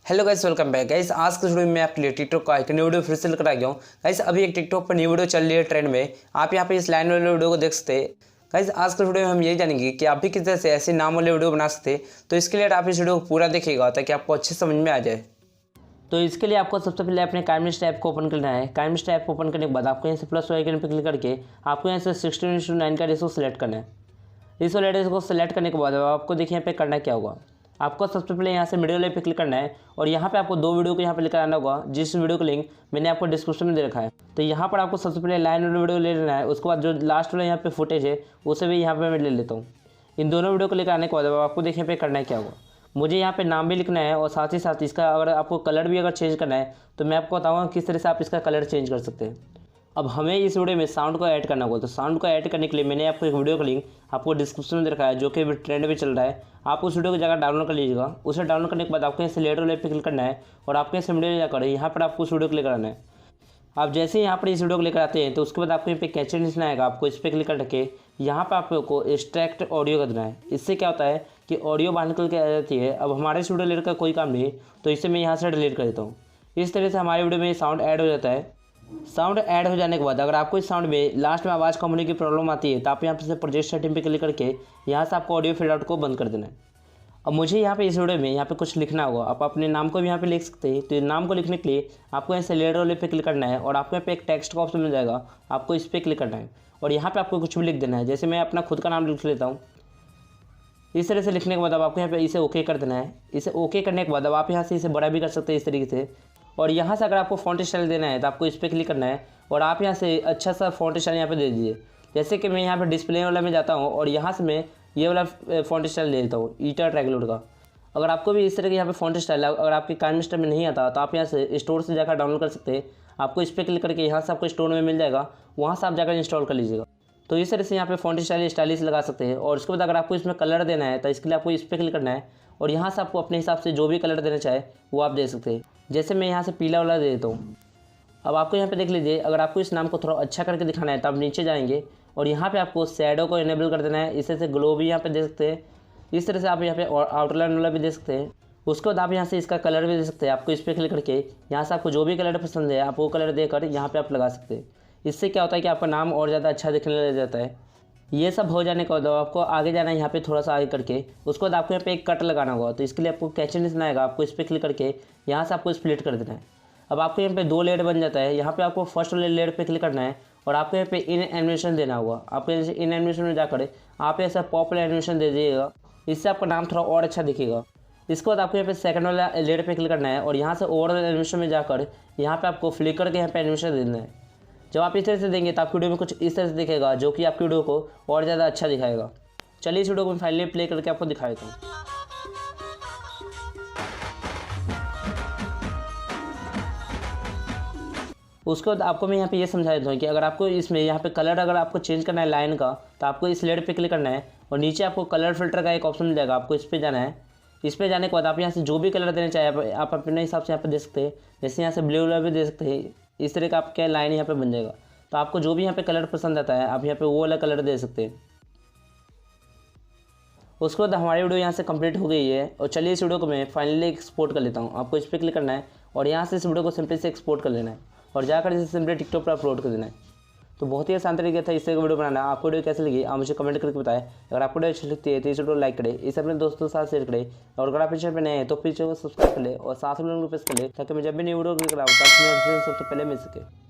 Hello guys, welcome back guys. आज के video में आपके लिए टिकटॉक का एक न्यू वीडियो फिर से लेकर आ गया हूँ गाइस। अभी एक टिकटॉक पर न्यू वीडियो चल रही है ट्रेंड में। आप यहाँ पे इस लाइन वाले वीडियो को देख सकते हैं गाइस। आज के वीडियो में हम यही जानेंगे कि आप भी किस तरह से ऐसे नाम वाले वीडियो बना सकते हैं। तो इसके लिए आप इस वीडियो को पूरा देखिएगा ताकि आपको अच्छे समझ में आ जाए। तो इसके लिए आपको सबसे पहले अपने काइमलिस्ट ऐप को ओपन करना है। काइमलिस्ट ऐप को ओपन करने के बाद आपको यहाँ से प्लस आइकन पर क्लिक करके आपको यहाँ से 16:9 का रेशो सेलेक्ट करना है। इस वाले रेशो को सेलेक्ट करने के बाद आपको देखिए यहाँ पे करना क्या होगा। आपको सबसे पहले यहाँ से मीडियो लाइव पे क्लिक करना है और यहाँ पे आपको दो वीडियो को यहाँ पे लेकर आना होगा, जिस वीडियो का लिंक मैंने आपको डिस्क्रिप्शन में दे रखा है। तो यहाँ पर आपको सबसे पहले लाइन वाला वीडियो ले लेना है। उसके बाद जो लास्ट वाला यहाँ पे फुटेज है उसे भी यहाँ पे मैं ले लेता हूँ। इन दोनों वीडियो को लेकर आने के बाद आपको देखिए पे करना है क्या होगा। मुझे यहाँ पे नाम भी लिखना है और साथ ही साथ इसका अगर आपको कलर भी अगर चेंज करना है तो मैं आपको बताऊँगा किस तरह से आप इसका कलर चेंज कर सकते हैं। अब हमें इस वीडियो में साउंड को ऐड करना होगा। तो साउंड को ऐड करने के लिए मैंने आपको एक वीडियो का लिंक आपको डिस्क्रिप्शन में दे रखा है, जो कि ट्रेंड में चल रहा है। आप उस वीडियो को जाकर डाउनलोड कर लीजिएगा। उसे डाउनलोड करने के बाद आपको यहाँ से लेटर वाले पे क्लिक करना है और आपके यहाँ से वीडियो जाकर यहाँ पर आपको उस वीडियो को लेकर आना है। आप जैसे ही यहाँ पर इस वीडियो को लेकर आते हैं तो उसके बाद आपको यहाँ पे कैप्शन लिखना आएगा। आपको इस पर क्लिक करके यहाँ पर आपको एक्सट्रैक्ट ऑडियो कर देना है। इससे क्या होता है कि ऑडियो बाहर निकल के आ जाती है। अब हमारे से वीडियो लेने का कोई काम नहीं तो इसे मैं यहाँ से डिलीट कर देता हूँ। इस तरह से हमारे वीडियो में साउंड ऐड हो जाता है। साउंड ऐड हो जाने के बाद अगर आपको इस साउंड में लास्ट में आवाज़ कम होने की प्रॉब्लम आती है तो आप यहाँ से प्रोजेक्ट सेटिंग पे क्लिक करके यहाँ से आपको ऑडियो फेड आउट को बंद कर देना है। अब मुझे यहाँ पे इस वीडियो में यहाँ पे कुछ लिखना होगा। आप अपने नाम को भी यहाँ पे लिख सकते हैं। तो नाम को लिखने के लिए आपको यहाँ से लेटर वाले पे क्लिक करना है और आपको यहाँ पे एक टेक्स्ट का ऑप्शन मिल जाएगा। आपको इस पर क्लिक करना है और यहाँ पर आपको कुछ भी लिख देना है। जैसे मैं अपना खुद का नाम लिख लेता हूँ। इस तरह से लिखने के बाद अब आपको यहाँ पे इसे ओके कर देना है। इसे ओके करने के बाद अब आप यहाँ से इसे बड़ा भी कर सकते हैं इस तरीके से। और यहाँ से अगर आपको फॉन्ट स्टाइल देना है तो आपको इस पर क्लिक करना है और आप यहाँ से अच्छा सा फॉन्ट स्टाइल यहाँ पे दे दीजिए। जैसे कि मैं यहाँ पे डिस्प्ले वाला में जाता हूँ और यहाँ से मैं ये वाला फॉन्ट स्टाइल ले लेता हूँ, ईटा ट्रैगलोड का। अगर आपको भी इस तरह के यहाँ पे फॉन्ट स्टाइल अगर आपके काइमलिस्ट में नहीं आता तो आप यहाँ से स्टोर से जाकर डाउनलोड कर सकते हैं। आपको इस पर क्लिक करके यहाँ से आपको स्टोर में मिल जाएगा, वहाँ से आप जाकर इंस्टॉल कर लीजिएगा। तो इस तरह से यहाँ पे फॉन्ट स्टाइल स्टाइलिश लगा सकते हैं। और उसके बाद अगर आपको इसमें कलर देना है तो इसके लिए आपको इस पर क्लिक करना है और यहाँ से आपको अपने हिसाब से जो भी कलर देना चाहे वो आप दे सकते हैं। जैसे मैं यहाँ से पीला वाला दे देता हूँ। अब आपको यहाँ पे देख लीजिए, अगर आपको इस नाम को थोड़ा अच्छा करके दिखाना है तो आप नीचे जाएंगे और यहाँ पे आपको शैडो को इनेबल कर देना है। इस तरह से ग्लो भी यहाँ पे दे सकते हैं। इस तरह से आप यहाँ पे आउटलाइन वाला भी दे सकते हैं। उसके बाद आप यहाँ से इसका कलर भी दे सकते हैं। आपको इस पर क्लिक करके यहाँ से आपको जो भी कलर पसंद है आप वो कलर देकर यहाँ पर आप लगा सकते हैं। इससे क्या होता है कि आपका नाम और ज़्यादा अच्छा दिखने लग जाता है। ये सब हो जाने के बाद आपको आगे जाना है, यहाँ पे थोड़ा सा आगे करके उसके बाद आपको यहाँ पे एक कट लगाना होगा। तो इसके लिए आपको कैप्शन लिखना आएगा। आपको इस पर क्लिक करके यहाँ से आपको स्प्लिट कर देना है। अब आपको यहाँ पे दो लेयर बन जाता है। यहाँ पे आपको फर्स्ट वाले लेयर पे क्लिक करना है और आपको यहाँ पे इन एनिमेशन देना होगा। आपको जैसे इन एनिमेशन में जाकर आप ऐसा पॉपुलर एनिमेशन दे दीजिएगा। इससे आपका नाम थोड़ा और अच्छा दिखेगा। इसके बाद आपको यहाँ पे सेकंड वाला लेयर पे क्लिक करना है और यहाँ से ओवरऑल एनिमेशन में जाकर यहाँ पे आपको फ्लिकर के यहाँ पे एनिमेशन देना है। जब आप इस तरह से देंगे तो आपकी वीडियो में कुछ इस तरह से दिखेगा, जो कि आपकी वीडियो को और ज़्यादा अच्छा दिखाएगा। चलिए इस वीडियो को फाइनली प्ले करके आपको दिखा देता हूँ। उसके बाद आपको मैं यहाँ पे ये समझा देता हूँ कि अगर आपको इसमें यहाँ पे कलर अगर आपको चेंज करना है लाइन का तो आपको इस लेयर पे क्लिक करना है और नीचे आपको कलर फिल्टर का एक ऑप्शन मिल जाएगा। आपको इस पर जाना है। इस पर जाने के बाद आप यहाँ से जो भी कलर देना चाहे आप अपने हिसाब से यहाँ पे दे सकते हैं। जैसे यहाँ से ब्लू वाला भी दे सकते हैं। इस तरह का आपका लाइन यहाँ पे बन जाएगा। तो आपको जो भी यहाँ पे कलर पसंद आता है आप यहाँ पे वो वाला कलर दे सकते हैं। उसके बाद हमारी वीडियो यहाँ से कंप्लीट हो गई है और चलिए इस वीडियो को मैं फाइनली एक्सपोर्ट कर लेता हूँ। आपको इस पर क्लिक करना है और यहाँ से इस वीडियो को सिंपली से एक्सपोर्ट कर लेना है और जाकर इसे सिंपली टिकटॉक पर अपलोड कर देना है। तो बहुत ही आसान तरीका था इससे वीडियो बनाना। आपको वीडियो कैसे लगी आप मुझे कमेंट करके बताएं। अगर आपको वीडियो अच्छी लगती है तो इस वीडियो को लाइक करें, इसे अपने दोस्तों के साथ शेयर करें और अगर आप इस चैनल पर नए हैं तो प्लीज चैनल को सब्सक्राइब कर ले और साथ में प्रेस कर ले ताकि मैं जब भी न्यू वीडियो क्लिक कराऊँ तो आपको नोटिफिकेशन सबसे पहले मिल सके।